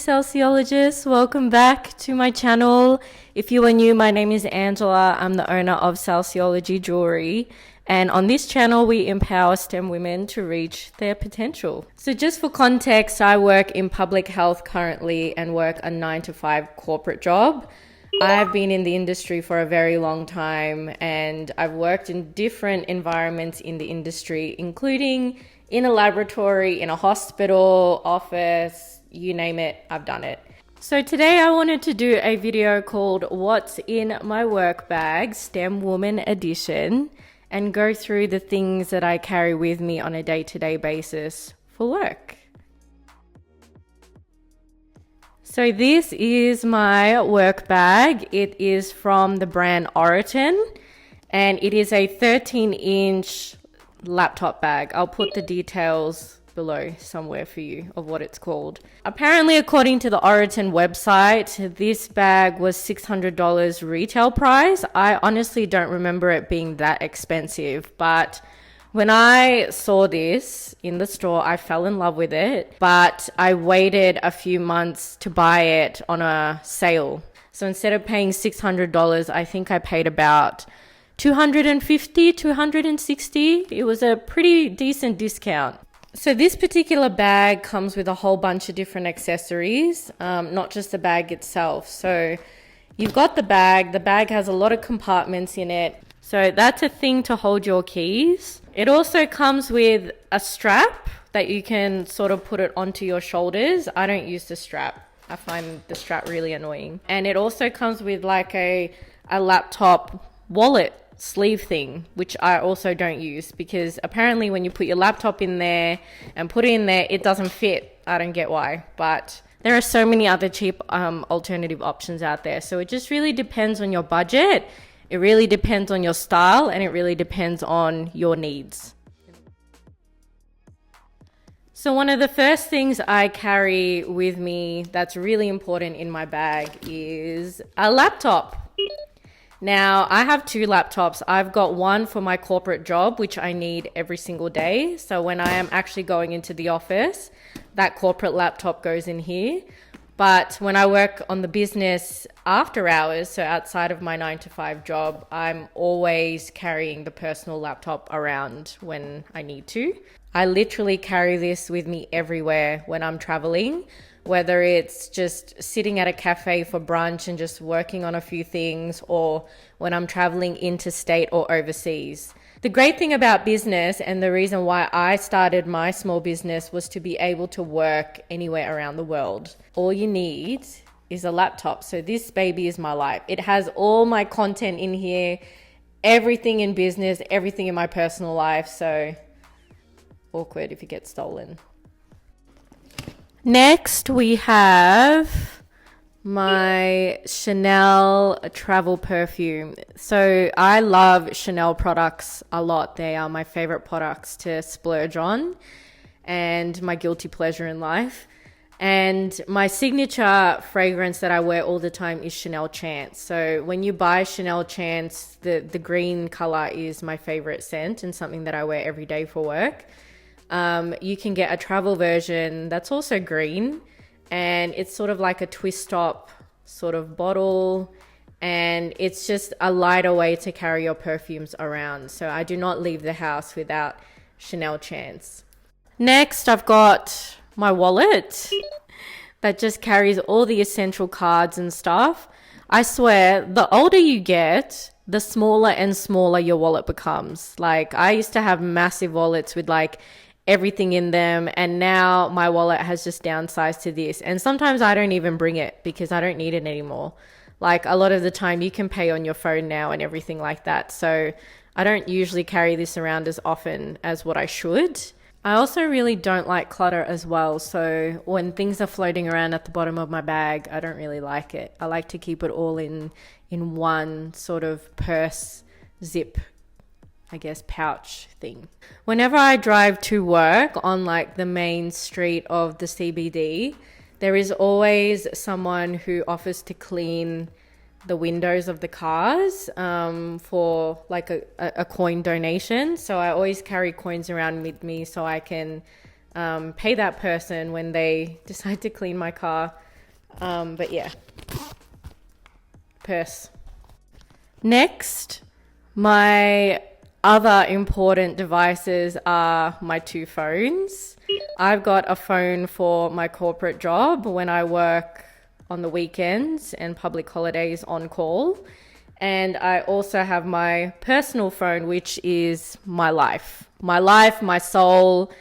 Salceologists, welcome back to my channel. If you are new, my name is Angela. I'm the owner of Salceology Jewelry, and on this channel we empower STEM women to reach their potential. So just for context, I work in public health currently and work a 9-to-5 corporate job. I've been in the industry for a very long time, and I've worked in different environments in the industry, including in a laboratory, in a hospital, office, you name it, I've done it. So today I wanted to do a video called What's in My Work Bag, STEM Woman Edition, and go through the things that I carry with me on a day-to-day basis for work. So this is my work bag. It is from the brand Oriton, and it is a 13-inch laptop bag. I'll put the details below somewhere for you of what it's called. Apparently, according to the Oriton website, this bag was $600 retail price. I honestly don't remember it being that expensive, but when I saw this in the store, I fell in love with it, but I waited a few months to buy it on a sale. So instead of paying $600, I think I paid about $250, $260. It was a pretty decent discount. So this particular bag comes with a whole bunch of different accessories, not just the bag itself. So you've got the bag has a lot of compartments in it. So that's a thing to hold your keys. It also comes with a strap that you can sort of put it onto your shoulders. I don't use the strap. I find the strap really annoying. And it also comes with like a laptop wallet sleeve thing, which I also don't use because apparently when you put your laptop in there and put it in there, it doesn't fit. I don't get why, but there are so many other cheap alternative options out there. So it just really depends on your budget. It really depends on your style, and it really depends on your needs. So one of the first things I carry with me that's really important in my bag is a laptop. Now, I have two laptops. I've got one for my corporate job, which I need every single day. So when I am actually going into the office, that corporate laptop goes in here. But when I work on the business after hours, so outside of my 9-to-5 job, I'm always carrying the personal laptop around when I need to. I literally carry this with me everywhere when I'm traveling, whether it's just sitting at a cafe for brunch and just working on a few things, or when I'm traveling interstate or overseas. The great thing about business, and the reason why I started my small business, was to be able to work anywhere around the world. All you need is a laptop. So this baby is my life. It has all my content in here, everything in business, everything in my personal life. So awkward if it gets stolen. Next, we have my Chanel travel perfume. So I love Chanel products a lot. They are my favorite products to splurge on and my guilty pleasure in life. And my signature fragrance that I wear all the time is Chanel Chance. So when you buy Chanel Chance, the green color is my favorite scent and something that I wear every day for work. You can get a travel version that's also green, and it's sort of like a twist top sort of bottle, and it's just a lighter way to carry your perfumes around. So I do not leave the house without Chanel Chance. Next, I've got my wallet that just carries all the essential cards and stuff. I swear, the older you get, the smaller and smaller your wallet becomes. Like, I used to have massive wallets with like everything in them, and now my wallet has just downsized to this, and sometimes I don't even bring it because I don't need it anymore. Like, a lot of the time you can pay on your phone now and everything like that, so I don't usually carry this around as often as what I should. I also really don't like clutter as well, so when things are floating around at the bottom of my bag, I don't really like it. I like to keep it all in one sort of purse zip, I guess, pouch thing. Whenever I drive to work on like the main street of the CBD, there is always someone who offers to clean the windows of the cars for like a coin donation. So I always carry coins around with me so I can pay that person when they decide to clean my car. But yeah, purse. Next, my other important devices are my two phones. I've got a phone for my corporate job when I work on the weekends and public holidays on call. And I also have my personal phone, which is my life, my soul,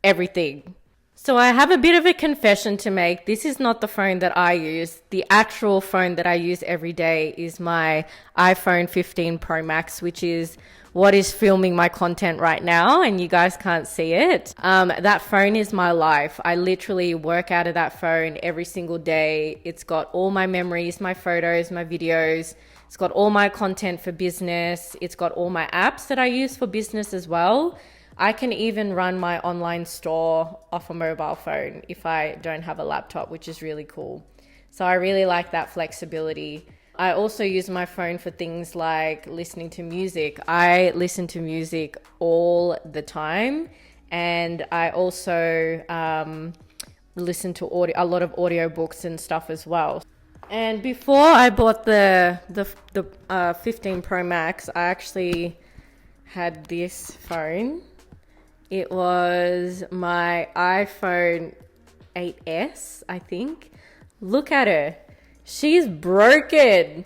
everything. So I have a bit of a confession to make. This is not the phone that I use. The actual phone that I use every day is my iPhone 15 Pro Max, which is what is filming my content right now, and you guys can't see it. That phone is my life. I literally work out of that phone every single day. It's got all my memories, my photos, my videos. It's got all my content for business. It's got all my apps that I use for business as well. I can even run my online store off a mobile phone if I don't have a laptop, which is really cool. So I really like that flexibility. I also use my phone for things like listening to music. I listen to music all the time, and I also listen to a lot of audiobooks and stuff as well. And before I bought the 15 Pro Max, I actually had this phone. It was my iPhone 8S, I think. Look at her. She's broken.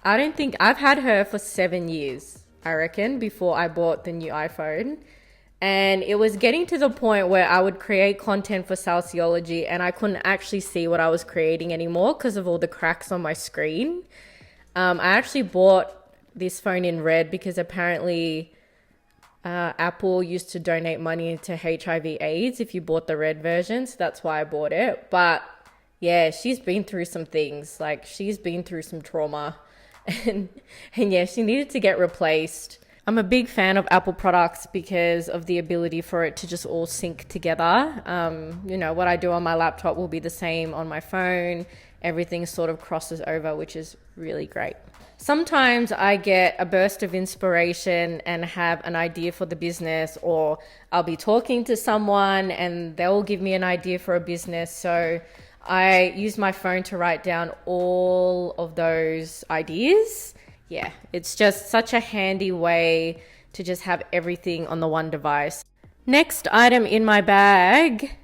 I've had her for 7 years, I reckon, before I bought the new iPhone. And it was getting to the point where I would create content for Salceology and I couldn't actually see what I was creating anymore because of all the cracks on my screen. I actually bought this phone in red because apparently Apple used to donate money to HIV/AIDS if you bought the red version, so that's why I bought it. But yeah, she's been through some things. Like, she's been through some trauma, and yeah, she needed to get replaced. I'm a big fan of Apple products because of the ability for it to just all sync together. What I do on my laptop will be the same on my phone. Everything sort of crosses over, which is really great. Sometimes I get a burst of inspiration and have an idea for the business, or I'll be talking to someone and they'll give me an idea for a business. So I use my phone to write down all of those ideas. Yeah, it's just such a handy way to just have everything on the one device. Next item in my bag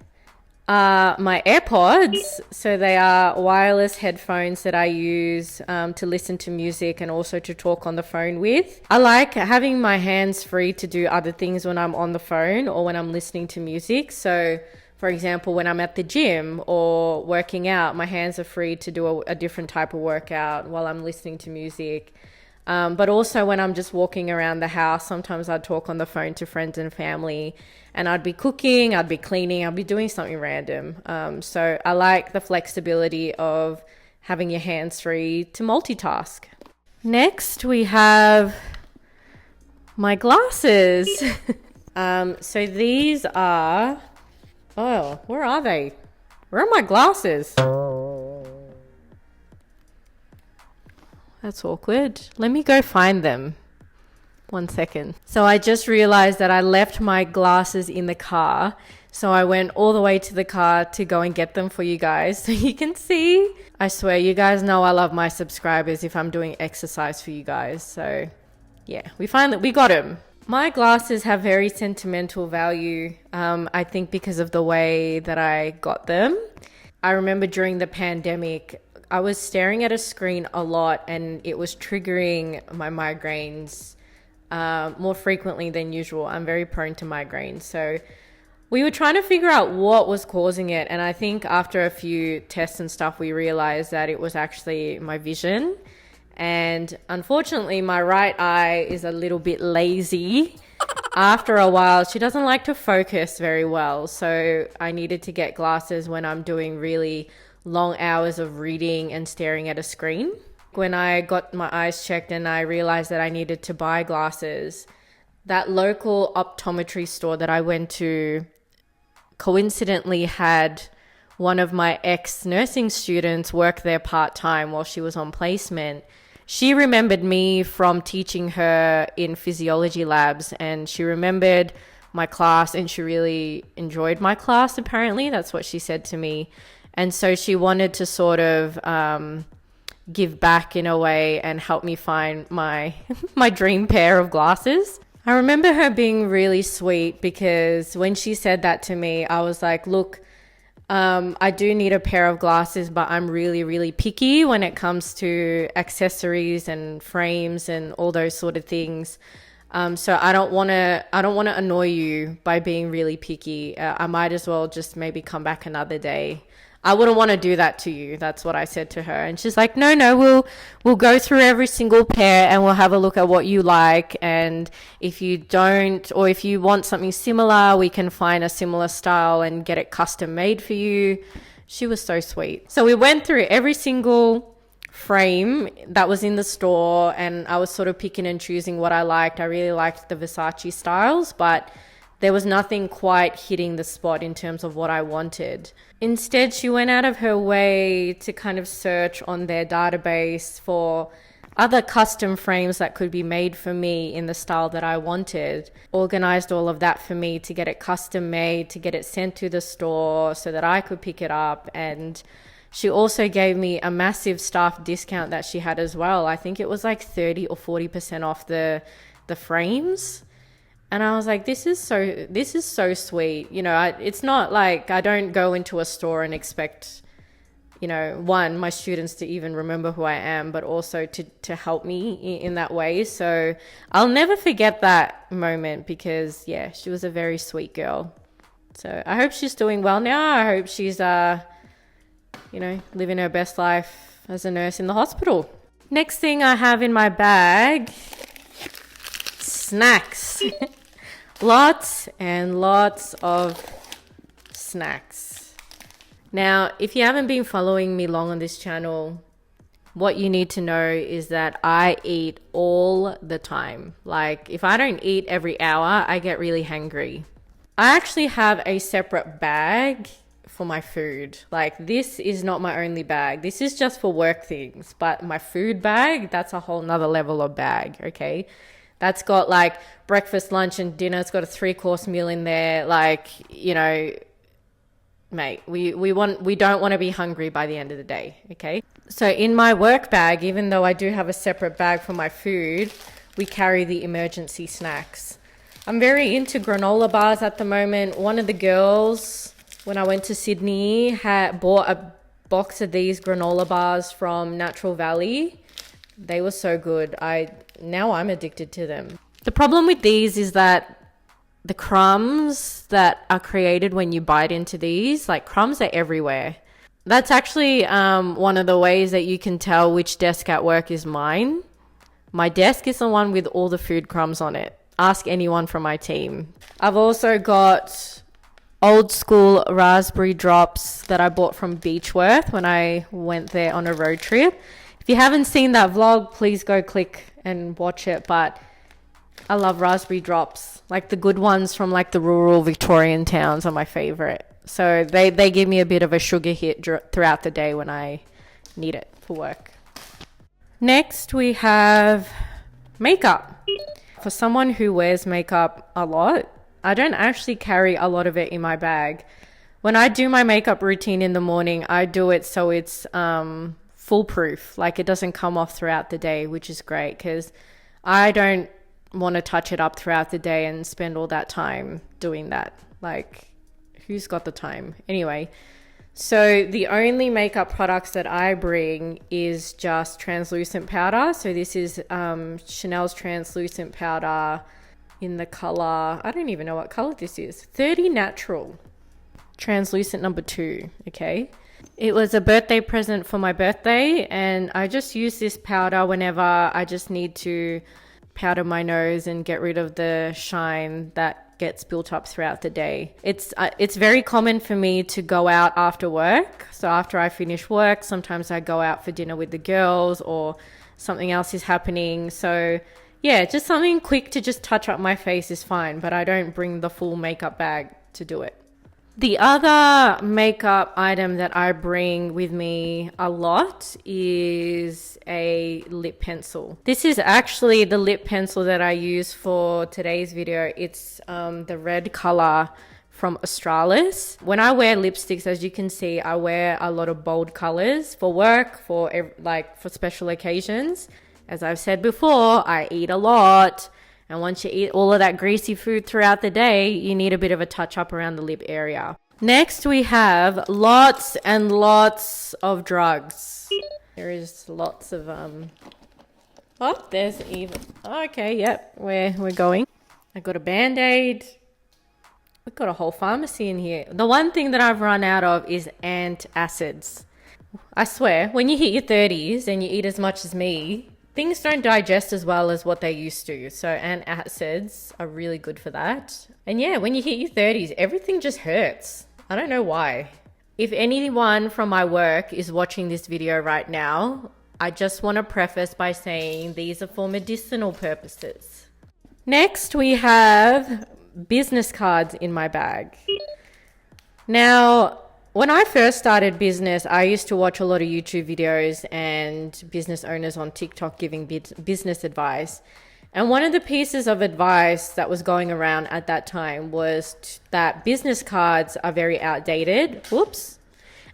are my AirPods. So they are wireless headphones that I use to listen to music and also to talk on the phone with. I like having my hands free to do other things when I'm on the phone or when I'm listening to music. So for example, when I'm at the gym or working out, my hands are free to do a different type of workout while I'm listening to music. But also when I'm just walking around the house, sometimes I'd talk on the phone to friends and family, and I'd be cooking, I'd be cleaning, I'd be doing something random. So I like the flexibility of having your hands free to multitask. Next, we have my glasses. So these are, where are they? Where are my glasses? That's awkward. Let me go find them. 1 second. So I just realized that I left my glasses in the car. So I went all the way to the car to go and get them for you guys so you can see. I swear, you guys know I love my subscribers if I'm doing exercise for you guys. So yeah, we got them. My glasses have very sentimental value, I think because of the way that I got them. I remember during the pandemic, I was staring at a screen a lot and it was triggering my migraines more frequently than usual. I'm very prone to migraines. So we were trying to figure out what was causing it. And I think after a few tests and stuff, we realized that it was actually my vision. And unfortunately, my right eye is a little bit lazy. After a while, she doesn't like to focus very well. So I needed to get glasses when I'm doing really long hours of reading and staring at a screen. When I got my eyes checked and I realized that I needed to buy glasses, that local optometry store that I went to coincidentally had one of my ex-nursing students work there part-time while she was on placement. She remembered me from teaching her in physiology labs, and she remembered my class and she really enjoyed my class, apparently. That's what she said to me. And so she wanted to sort of give back in a way and help me find my my dream pair of glasses. I remember her being really sweet because when she said that to me, I was like, look, I do need a pair of glasses, but I'm really, really picky when it comes to accessories and frames and all those sort of things. So I don't want to annoy you by being really picky. I might as well just maybe come back another day. I wouldn't want to do that to you. That's what I said to her. And she's like, no, we'll go through every single pair and we'll have a look at what you like. And if you don't, or if you want something similar, we can find a similar style and get it custom made for you. She was so sweet. So we went through every single frame that was in the store and I was sort of picking and choosing what I liked. I really liked the Versace styles, but there was nothing quite hitting the spot in terms of what I wanted. Instead, she went out of her way to kind of search on their database for other custom frames that could be made for me in the style that I wanted. Organized all of that for me to get it custom made, to get it sent to the store so that I could pick it up. And she also gave me a massive staff discount that she had as well. I think it was like 30 or 40% off the frames. And I was like, this is so sweet. You know, it's not like I don't go into a store and expect, you know, one, my students to even remember who I am, but also to help me in that way. So I'll never forget that moment because, yeah, she was a very sweet girl. So I hope she's doing well now. I hope she's, you know, living her best life as a nurse in the hospital. Next thing I have in my bag, snacks. Lots and lots of snacks. Now, if you haven't been following me long on this channel, what you need to know is that I eat all the time. Like, if I don't eat every hour, I get really hangry. I actually have a separate bag for my food. Like, this is not my only bag. This is just for work things. But my food bag, that's a whole nother level of bag, okay? That's got like breakfast, lunch, and dinner. It's got a 3-course meal in there. Like, you know, mate, we don't want to be hungry by the end of the day, okay? So in my work bag, even though I do have a separate bag for my food, we carry the emergency snacks. I'm very into granola bars at the moment. One of the girls, when I went to Sydney, had bought a box of these granola bars from Natural Valley. They were so good. Now I'm addicted to them. The problem with these is that the crumbs that are created when you bite into these, like crumbs are everywhere. That's actually one of the ways that you can tell which desk at work is mine. My desk is the one with all the food crumbs on it. Ask anyone from my team. I've also got old school raspberry drops that I bought from Beechworth when I went there on a road trip. If you haven't seen that vlog, please go click and watch it. But I love raspberry drops. Like the good ones from like the rural Victorian towns are my favorite. So they give me a bit of a sugar hit throughout the day when I need it for work. Next, we have makeup. For someone who wears makeup a lot, I don't actually carry a lot of it in my bag. When I do my makeup routine in the morning, I do it so it's foolproof. Like it doesn't come off throughout the day, which is great because I don't want to touch it up throughout the day and spend all that time doing that. Like, who's got the time? Anyway, so the only makeup products that I bring is just translucent powder. So this is Chanel's translucent powder in the color, I don't even know what color this is, 30 Natural, translucent number 2, okay? It was a birthday present for my birthday, and I just use this powder whenever I just need to powder my nose and get rid of the shine that gets built up throughout the day. It's very common for me to go out after work. So after I finish work, sometimes I go out for dinner with the girls or something else is happening. So yeah, just something quick to just touch up my face is fine, but I don't bring the full makeup bag to do it. The other makeup item that I bring with me a lot is a lip pencil. This is actually the lip pencil that I use for today's video. It's the red color from Australis. When I wear lipsticks, as you can see, I wear a lot of bold colors for work, for special occasions. As I've said before, I eat a lot. And once you eat all of that greasy food throughout the day, you need a bit of a touch up around the lip area. Next, we have lots and lots of drugs. There is lots of, oh, there's even, okay, yep, we're going. I got a Band-Aid. We've got a whole pharmacy in here. The one thing that I've run out of is antacids. I swear, when you hit your 30s and you eat as much as me, things don't digest as well as what they used to. So antacids are really good for that. And yeah, when you hit your 30s, everything just hurts. I don't know why. If anyone from my work is watching this video right now, I just want to preface by saying these are for medicinal purposes. Next, we have business cards in my bag. Now, when I first started business, I used to watch a lot of YouTube videos and business owners on TikTok giving business advice. And one of the pieces of advice that was going around at that time was that business cards are very outdated. Whoops.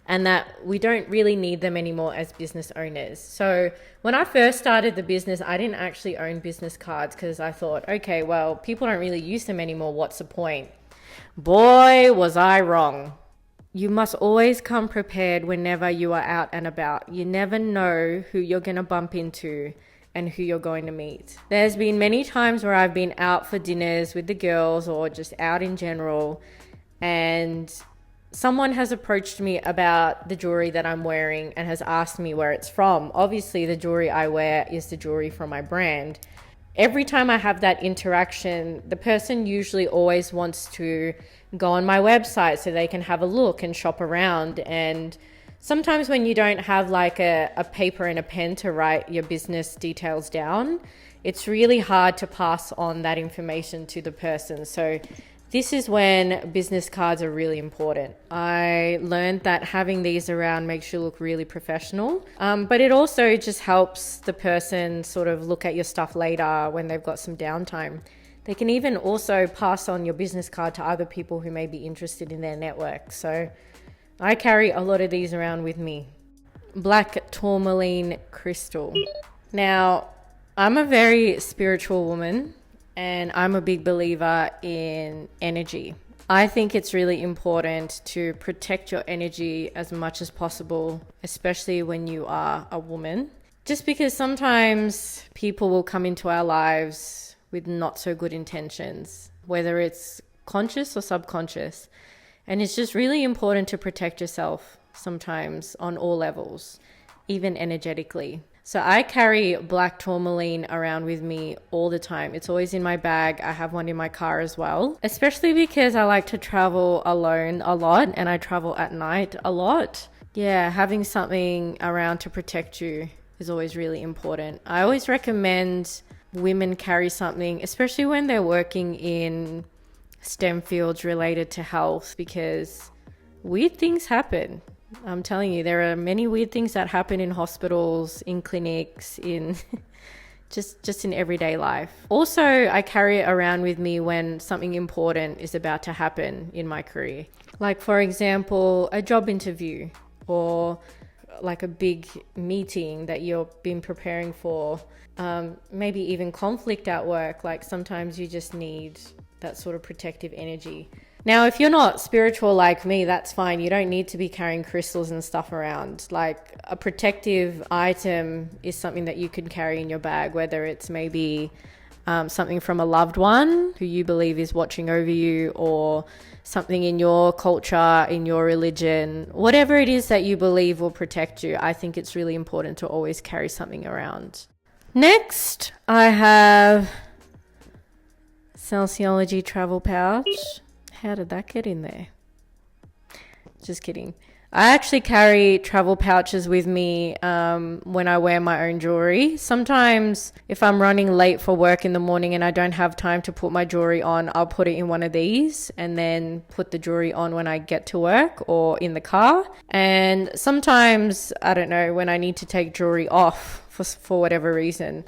And that we don't really need them anymore as business owners. So when I first started the business, I didn't actually own business cards because I thought, okay, well, people don't really use them anymore. What's the point? Boy, was I wrong. You must always come prepared whenever you are out and about. You never know who you're going to bump into and who you're going to meet. There's been many times where I've been out for dinners with the girls or just out in general, and someone has approached me about the jewelry that I'm wearing and has asked me where it's from. Obviously, the jewelry I wear is the jewelry from my brand. Every time I have that interaction, the person usually always wants to go on my website so they can have a look and shop around. And sometimes when you don't have like a paper and a pen to write your business details down, it's really hard to pass on that information to the person. So this is when business cards are really important. I learned that having these around makes you look really professional, but it also just helps the person sort of look at your stuff later when they've got some downtime. They can even also pass on your business card to other people who may be interested in their network. So I carry a lot of these around with me. Black tourmaline crystal. Now, I'm a very spiritual woman, and I'm a big believer in energy. I think it's really important to protect your energy as much as possible, especially when you are a woman. Just because sometimes people will come into our lives with not so good intentions, whether it's conscious or subconscious. And it's just really important to protect yourself sometimes on all levels, even energetically. So I carry black tourmaline around with me all the time. It's always in my bag. I have one in my car as well, especially because I like to travel alone a lot and I travel at night a lot. Yeah, having something around to protect you is always really important. I always recommend women carry something, especially when they're working in STEM fields related to health, because weird things happen. I'm telling you, there are many weird things that happen in hospitals, in clinics, in just in everyday life. Also, I carry it around with me when something important is about to happen in my career. Like, for example, a job interview or like a big meeting that you've been preparing for. Maybe even conflict at work. Like sometimes you just need that sort of protective energy. Now, if you're not spiritual like me, that's fine. You don't need to be carrying crystals and stuff around. Like a protective item is something that you can carry in your bag, whether it's maybe something from a loved one who you believe is watching over you, or something in your culture, in your religion, whatever it is that you believe will protect you. I think it's really important to always carry something around. Next, I have Salceology travel pouch. How did that get in there? Just kidding. I actually carry travel pouches with me when I wear my own jewelry. Sometimes if I'm running late for work in the morning and I don't have time to put my jewelry on, I'll put it in one of these and then put the jewelry on when I get to work or in the car. And sometimes, I don't know, when I need to take jewelry off for whatever reason,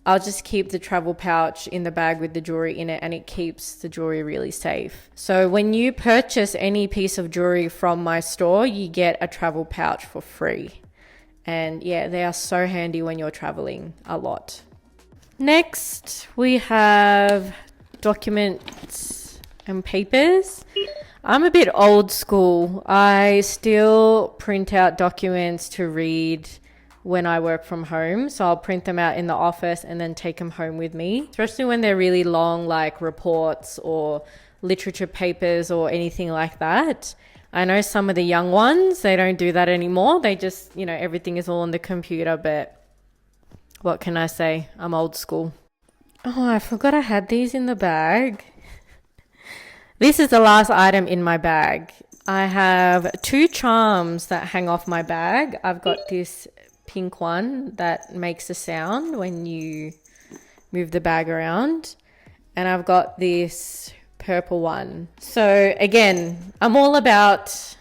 I'll just keep the travel pouch in the bag with the jewelry in it, and it keeps the jewelry really safe. So when you purchase any piece of jewelry from my store, you get a travel pouch for free. And yeah, they are so handy when you're traveling a lot. Next, we have documents and papers. I'm a bit old school. I still print out documents to read when I work from home. So I'll print them out in the office and then take them home with me, especially when they're really long, like reports or literature papers or anything like that. I know some of the young ones, they don't do that anymore. They just, everything is all on the computer, but what can I say? I'm old school. Oh, I forgot I had these in the bag. This is the last item in my bag. I have 2 charms that hang off my bag. I've got this pink one that makes a sound when you move the bag around. And I've got this purple one. So again, I'm all about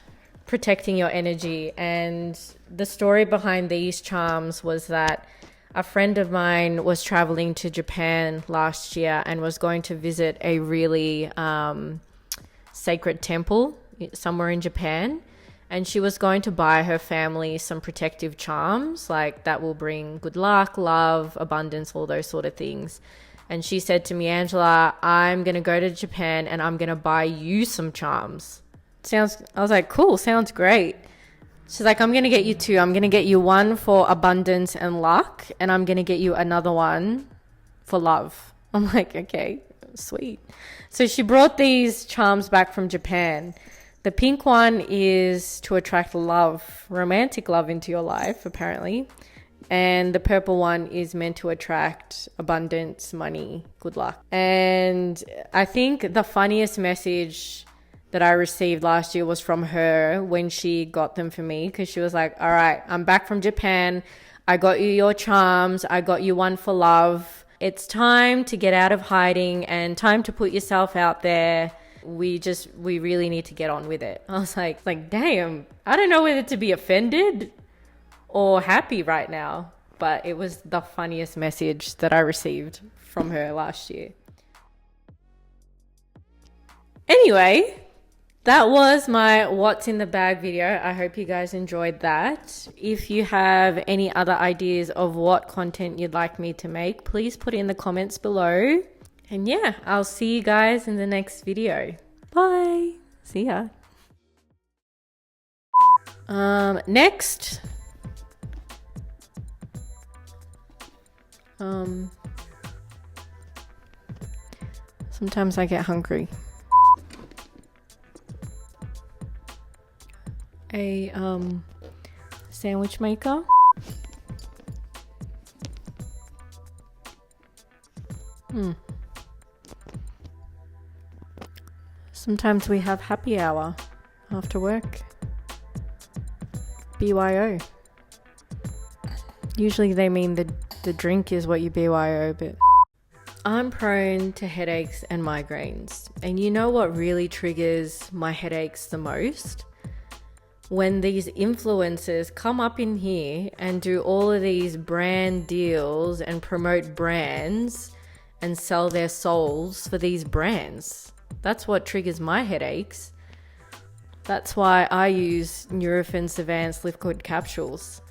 protecting your energy. And the story behind these charms was that a friend of mine was traveling to Japan last year and was going to visit a really sacred temple somewhere in Japan, and she was going to buy her family some protective charms like that will bring good luck, love, abundance, all those sort of things. And she said to me, Angela, I'm going to go to Japan and I'm going to buy you some charms. I was like, cool, sounds great. She's like, I'm going to get you 2. I'm going to get you one for abundance and luck, and I'm going to get you another one for love. I'm like, okay, sweet. So she brought these charms back from Japan. The pink one is to attract love, romantic love into your life, apparently. And the purple one is meant to attract abundance, money, good luck. And I think the funniest message that I received last year was from her when she got them for me, because she was like, all right, I'm back from Japan. I got you your charms. I got you one for love. It's time to get out of hiding and time to put yourself out there. We really need to get on with it. I was like, damn, I don't know whether to be offended or happy right now, but it was the funniest message that I received from her last year. Anyway, that was my what's in the bag video. I hope you guys enjoyed that. If you have any other ideas of what content you'd like me to make, please put it in the comments below. And yeah, I'll see you guys in the next video. Bye. See ya. Next. Sometimes I get hungry. A sandwich maker. Sometimes we have happy hour after work. BYO. Usually they mean the drink is what you BYO, but I'm prone to headaches and migraines. And you know what really triggers my headaches the most? When these influencers come up in here and do all of these brand deals and promote brands and sell their souls for these brands. That's what triggers my headaches. That's why I use Nurofen Advanced liquid capsules.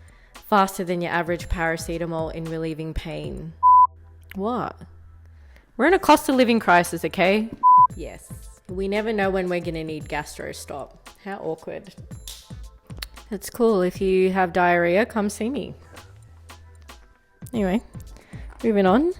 Faster than your average paracetamol in relieving pain. What? We're in a cost of living crisis, okay? Yes. We never know when we're gonna need gastro stop. How awkward. It's cool. If you have diarrhea, come see me. Anyway, moving on.